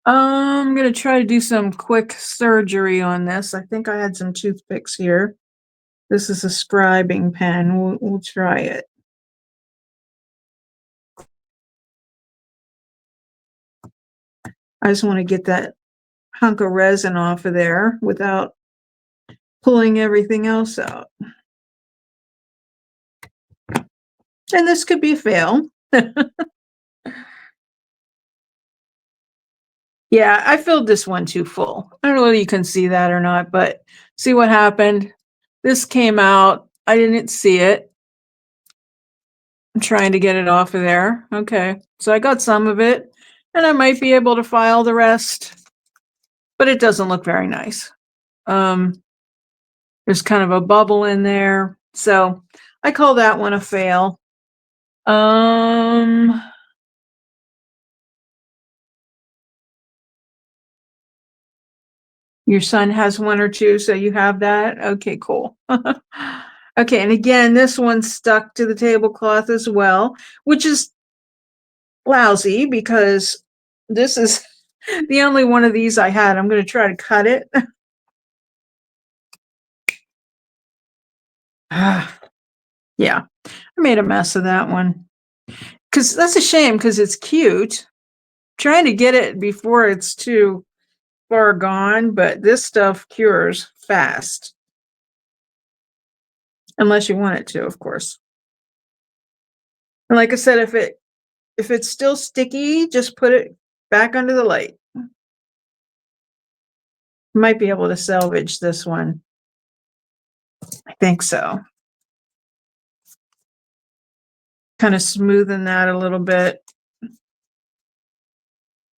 I'm gonna try to do some quick surgery on this. I think I had some toothpicks here. This is a scribing pen. We'll try it. I just want to get that hunk of resin off of there without pulling everything else out. And this could be a fail. Yeah, I filled this one too full. I don't know whether you can see that or not, but see what happened? This came out. I didn't see it. I'm trying to get it off of there. Okay, so I got some of it, and I might be able to file the rest, but it doesn't look very nice. There's kind of a bubble in there, so I call that one a fail. Your son has one or two, so you have that? Okay, cool. Okay, and again, this one's stuck to the tablecloth as well, which is lousy because this is the only one of these I had. I'm going to try to cut it. Yeah, I made a mess of that one. Because that's a shame because it's cute. Trying to get it before it's too far gone, but this stuff cures fast. Unless you want it to, of course. And like I said, if it's still sticky, just put it back under the light. Might be able to salvage this one. I think so. Kind of smoothen that a little bit.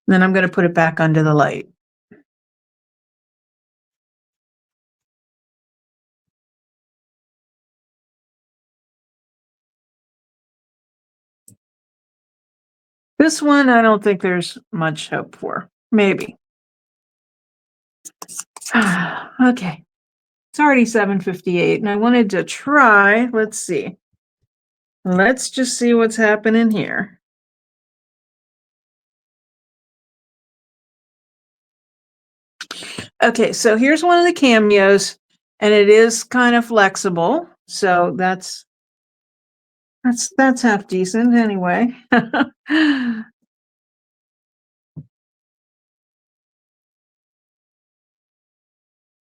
Then I'm going to put it back under the light. This one, I don't think there's much hope for. Maybe. Okay. It's already 7:58, and I wanted to try. Let's see. Let's just see what's happening here. Okay, so here's one of the cameos, and it is kind of flexible. So that's half decent anyway.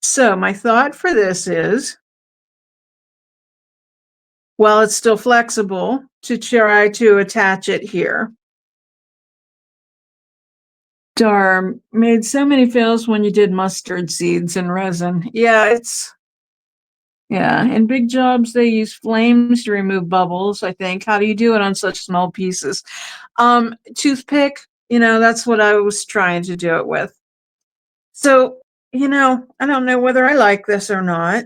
So my thought for this is, while it's still flexible, to try to attach it here. Darn, made so many fails when you did mustard seeds and resin. Yeah, in big jobs they use flames to remove bubbles, I think. How do you do it on such small pieces? Toothpick, that's what I was trying to do it with. So, I don't know whether I like this or not.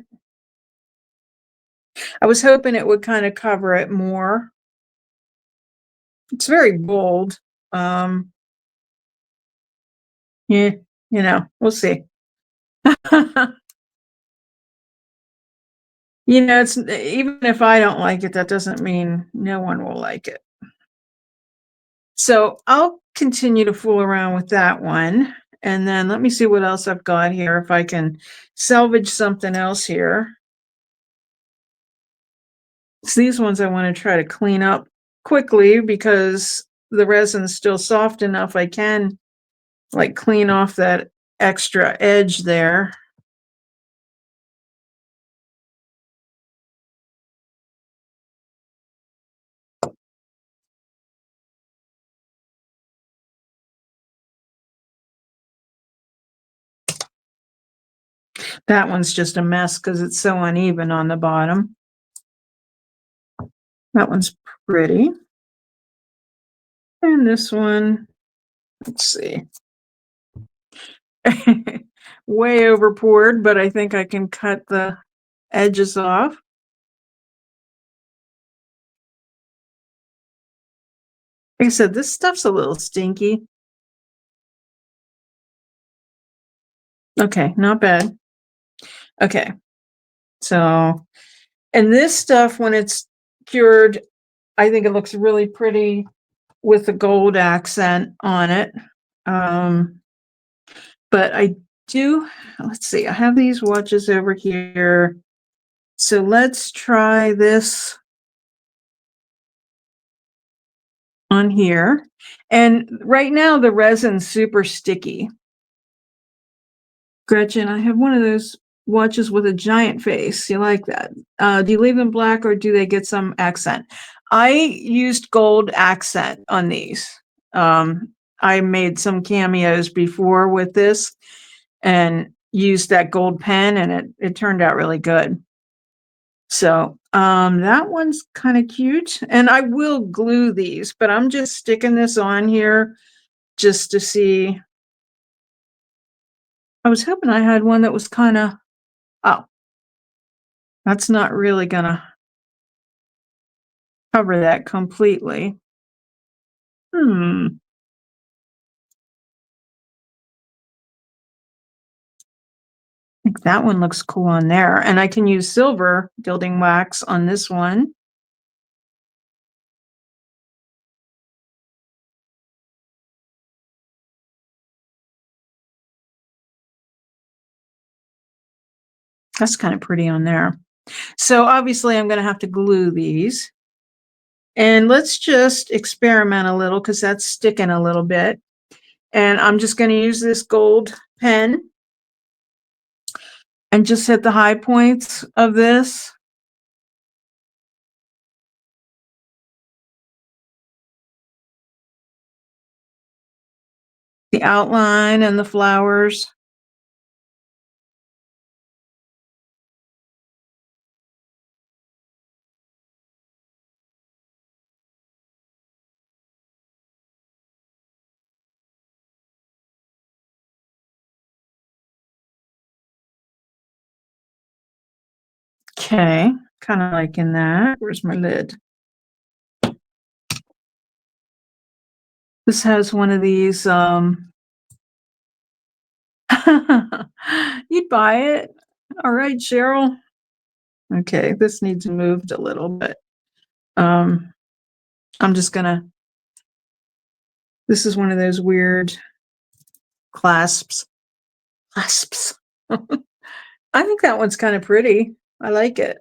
I was hoping it would kind of cover it more. It's very bold. Yeah, we'll see. It's even if I don't like it, that doesn't mean no one will like it. So I'll continue to fool around with that one. And then let me see what else I've got here, if I can salvage something else here. So these ones I want to try to clean up quickly because the resin's still soft enough. I can like clean off that extra edge there. That one's just a mess because it's so uneven on the bottom. That one's pretty. And this one, let's see. Way over poured, but I think I can cut the edges off. Like I said, this stuff's a little stinky. Okay, not bad. Okay, so, and this stuff, when it's cured, I think it looks really pretty with a gold accent on it. Um, but I do, let's see, I have these watches over here. So let's try this on here. And right now the resin's super sticky. Gretchen, I have one of those watches with a giant face. You like that? Do you leave them black or do they get some accent? I used gold accent on these. Um, I made some cameos before with this and used that gold pen, and it turned out really good. So that one's kind of cute. And I will glue these, but I'm just sticking this on here just to see. I was hoping I had one that was kind of, oh, that's not really gonna cover that completely. I think that one looks cool on there. And I can use silver gilding wax on this one. That's kind of pretty on there. So obviously I'm going to have to glue these. And let's just experiment a little because that's sticking a little bit. And I'm just going to use this gold pen and just hit the high points of this. The outline and the flowers. Okay, kind of liking that. Where's my lid? This has one of these, you'd buy it. All right, Cheryl. Okay, this needs moved a little bit. I'm just gonna, this is one of those weird clasps. Clasps. I think that one's kind of pretty. I like it.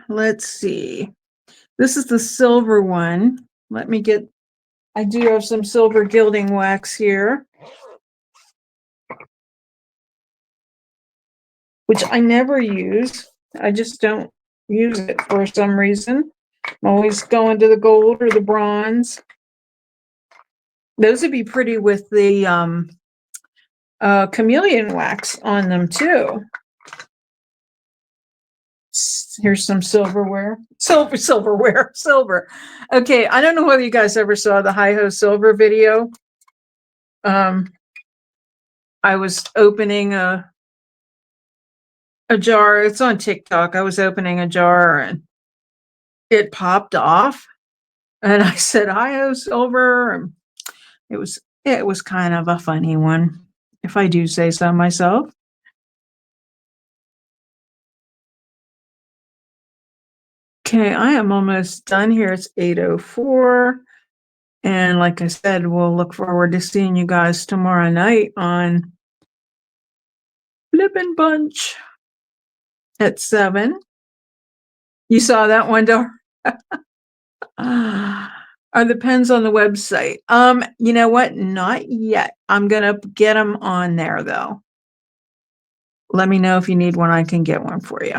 Let's see. This is the silver one. Let me get, I do have some silver gilding wax here, which I never use. I just don't use it for some reason. I'm always going to the gold or the bronze. Those would be pretty with the chameleon wax on them too. Here's some silverware. Silver. Okay, I don't know whether you guys ever saw the Hi-Ho Silver video. I was opening a jar. It's on TikTok. I was opening a jar and it popped off. And I said, Hi-Ho Silver. And it was kind of a funny one, if I do say so myself. Okay, I am almost done here. It's 8:04. And like I said, we'll look forward to seeing you guys tomorrow night on Flippin' Bunch at 7. You saw that one, Dar? Are the pens on the website? You know what? Not yet. I'm gonna get them on there though. Let me know if you need one. I can get one for you.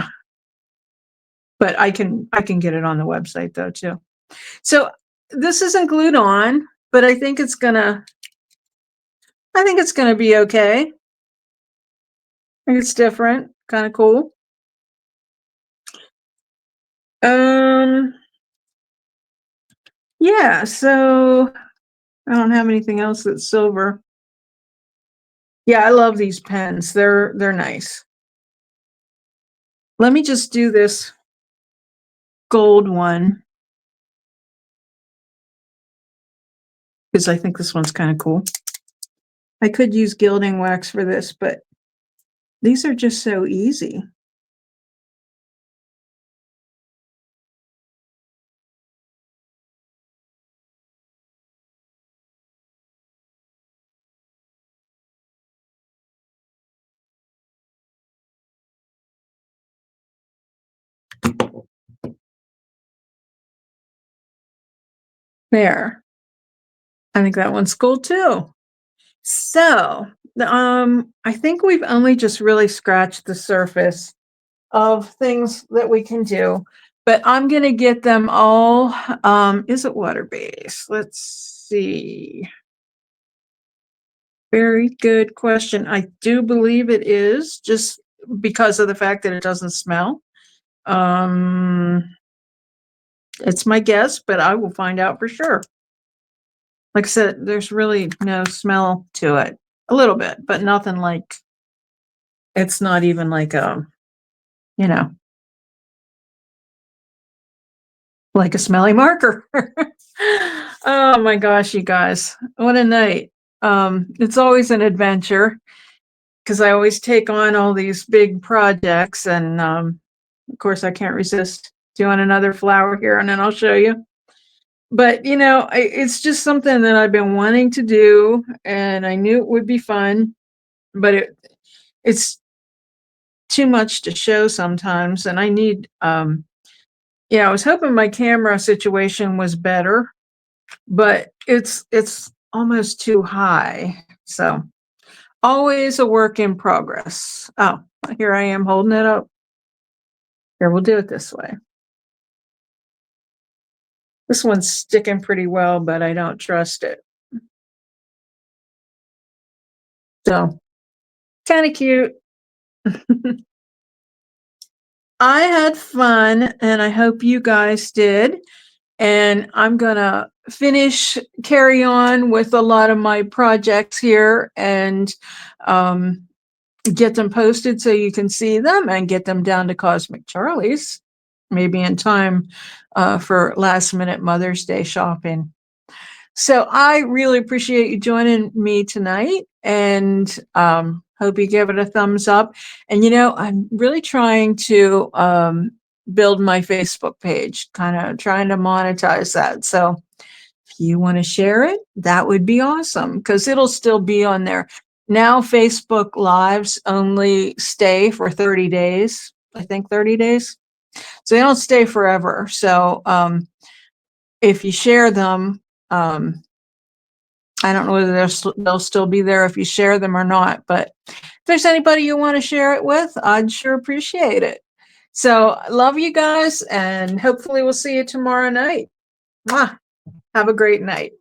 But I can get it on the website though too. So this isn't glued on, but I think it's gonna be okay. I think it's different, kind of cool. Yeah, so I don't have anything else that's silver. Yeah, I love these pens. They're nice. Let me just do this gold one because I think this one's kind of cool. I could use gilding wax for this, but these are just so easy. There. I think that one's cool too. So, I think we've only just really scratched the surface of things that we can do, but I'm gonna get them all. Is it water-based? Let's see. Very good question. I do believe it is, just because of the fact that it doesn't smell. Um, it's my guess, but I will find out for sure. Like I said, there's really no smell to it. A little bit, but nothing like, it's not even like you know, like a smelly marker. Oh my gosh, you guys, what a night. It's always an adventure because I always take on all these big projects, and of course I can't resist doing another flower here, and then I'll show you. But it's just something that I've been wanting to do, and I knew it would be fun, but it's too much to show sometimes, and I need I was hoping my camera situation was better, but it's almost too high. So always a work in progress. Oh, here I am holding it up. Here, we'll do it this way. This one's sticking pretty well, but I don't trust it. So kind of cute. I had fun, and I hope you guys did. And I'm gonna carry on with a lot of my projects here, and get them posted so you can see them, and get them down to Cosmic Charlie's, maybe in time for last minute Mother's Day shopping. So I really appreciate you joining me tonight, and hope you give it a thumbs up. And I'm really trying to build my Facebook page, kind of trying to monetize that. So if you want to share it, that would be awesome, because it'll still be on there. Now Facebook Lives only stay for 30 days, I think 30 days. So they don't stay forever. So if you share them, I don't know whether they'll still be there if you share them or not, but if there's anybody you want to share it with, I'd sure appreciate it. So love you guys, and hopefully we'll see you tomorrow night. Mwah. Have a great night.